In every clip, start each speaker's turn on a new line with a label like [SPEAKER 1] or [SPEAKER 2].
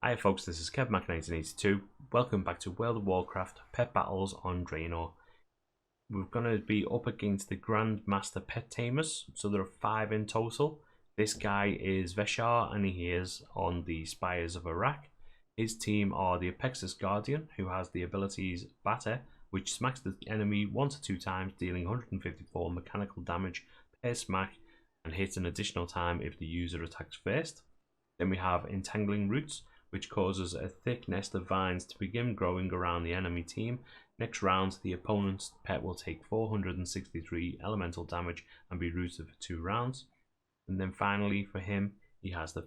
[SPEAKER 1] Hi folks, this is KevMac1982. Welcome back to World of Warcraft Pet Battles on Draenor. We're going to be up against the Grandmaster Pet Tamers, so there are 5 in total. This guy is Vesharr and he is on the Spires of Arak. His team are the Apexis Guardian, who has the abilities Batter, which smacks the enemy 1 to 2 times, dealing 154 mechanical damage per smack and hits an additional time if the user attacks first. Then we have Entangling Roots, which causes a thick nest of vines to begin growing around the enemy team. Next round, the opponent's pet will take 463 elemental damage and be rooted for 2 rounds. And then finally for him, he has the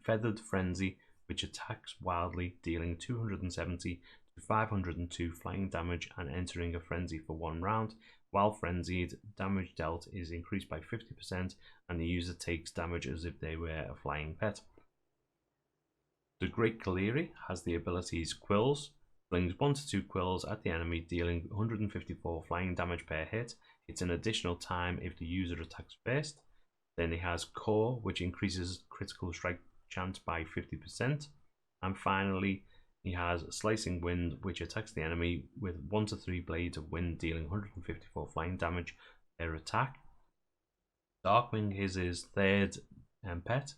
[SPEAKER 1] Feathered Frenzy, which attacks wildly, dealing 270 to 502 flying damage and entering a frenzy for 1 round. While frenzied, damage dealt is increased by 50% and the user takes damage as if they were a flying pet. The Great Kaleri has the abilities Quills, flings 1 to 2 quills at the enemy, dealing 154 flying damage per hit. It's an additional time if the user attacks first. Then he has Core, which increases critical strike chance by 50%. And finally, he has Slicing Wind, which attacks the enemy with 1 to 3 blades of wind, dealing 154 flying damage per attack. Darkwing is his 3rd pet,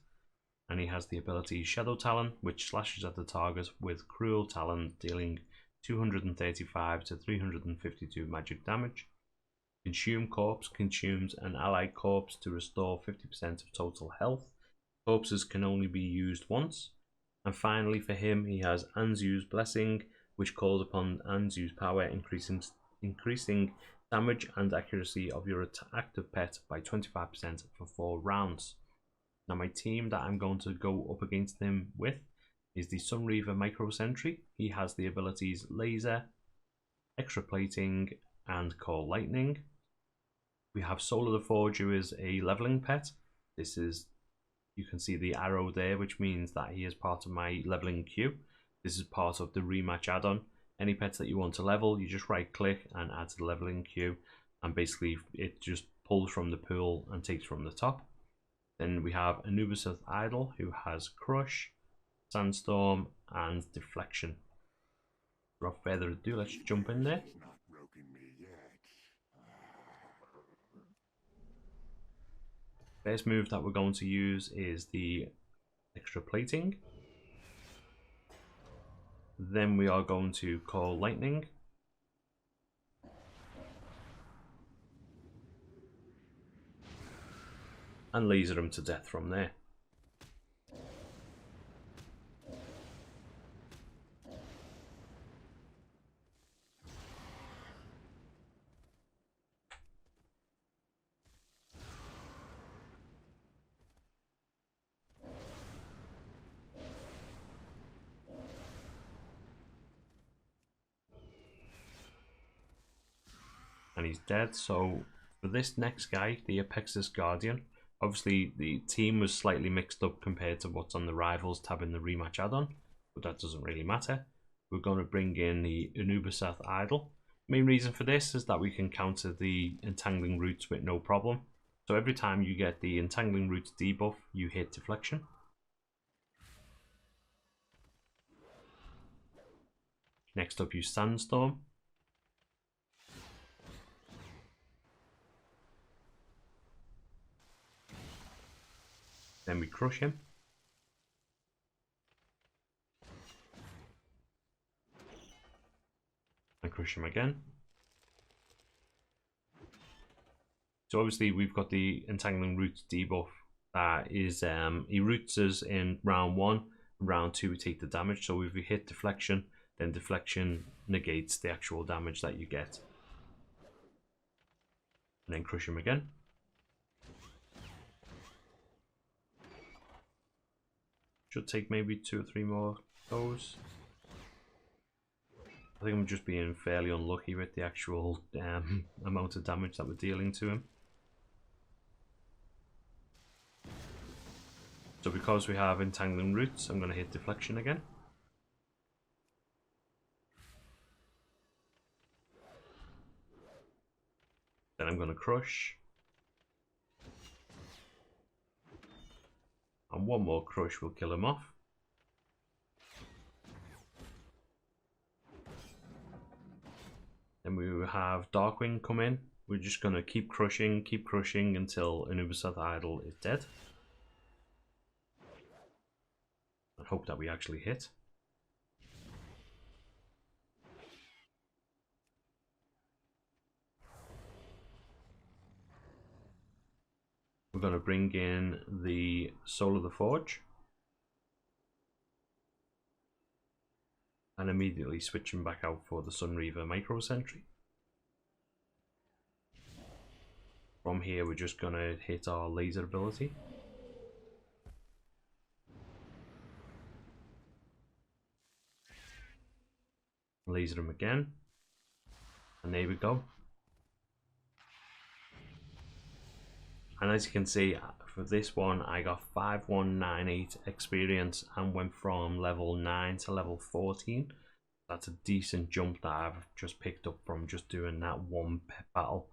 [SPEAKER 1] and he has the ability Shadow Talon, which slashes at the target with Cruel Talon, dealing 235 to 352 magic damage. Consume Corpse consumes an allied corpse to restore 50% of total health. Corpses can only be used once. And finally for him, he has Anzu's Blessing, which calls upon Anzu's power, increasing damage and accuracy of your active pet by 25% for 4 rounds. Now my team that I'm going to go up against him with is the Sunreaver Micro-Sentry. He has the abilities Laser, Extra Plating and Call Lightning. We have Soul of the Forge, who is a leveling pet. This is, you can see the arrow there, which means that he is part of my leveling queue. This is part of the Rematch add-on. Any pets that you want to level, you just right click and add to the leveling queue, and basically it just pulls from the pool and takes from the top. Then we have Anubisath Idol, who has Crush, Sandstorm, and Deflection. Without further ado, let's jump in there. First move that we're going to use is the Extra Plating. Then we are going to Call Lightning. And laser him to death from there. And he's dead. So for this next guy, the Apexis Guardian, obviously the team was slightly mixed up compared to what's on the Rivals tab in the Rematch add-on, but that doesn't really matter. We're going to bring in the Anubisath Idol. Main reason for this is that we can counter the Entangling Roots with no problem. So every time you get the Entangling Roots debuff, you hit Deflection. Next up, you Sandstorm. Then we crush him. And crush him again. So obviously we've got the Entangling Roots debuff. That is, he roots us in round 1. Round 2 we take the damage. So if we hit Deflection, then Deflection negates the actual damage that you get. And then crush him again. Should take maybe 2 or 3 more goes. I think I'm just being fairly unlucky with the actual amount of damage that we're dealing to him. So because we have Entangling Roots, I'm going to hit Deflection again. Then I'm going to Crush. And 1 more crush will kill him off. Then we have Darkwing come in. We're just going to keep crushing until Anubisath Idol is dead. And hope that we actually hit. We're going to bring in the Soul of the Forge. And immediately switching back out for the Sunreaver Micro-Sentry. From here, we're just going to hit our laser ability. Laser him again. And there we go. And as you can see, for this one, I got 5198 experience and went from level 9 to level 14. That's a decent jump that I've just picked up from just doing that one pet battle.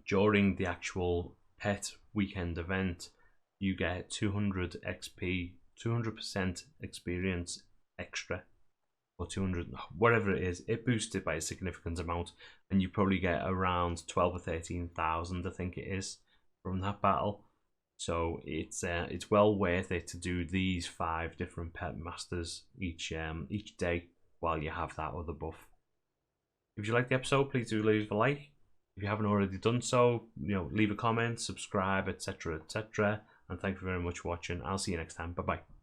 [SPEAKER 1] During the actual pet weekend event, you get 200 XP, 200% experience extra, or 200, whatever it is. It boosts it by a significant amount, and you probably get around 12 or 13,000, I think it is, from that battle. So it's well worth it to do these 5 different pet masters each day while you have that other buff. If you like the episode, please do leave a like. If you haven't already done so, leave a comment, subscribe, etc., etc. And thank you very much for watching. I'll see you next time. Bye bye.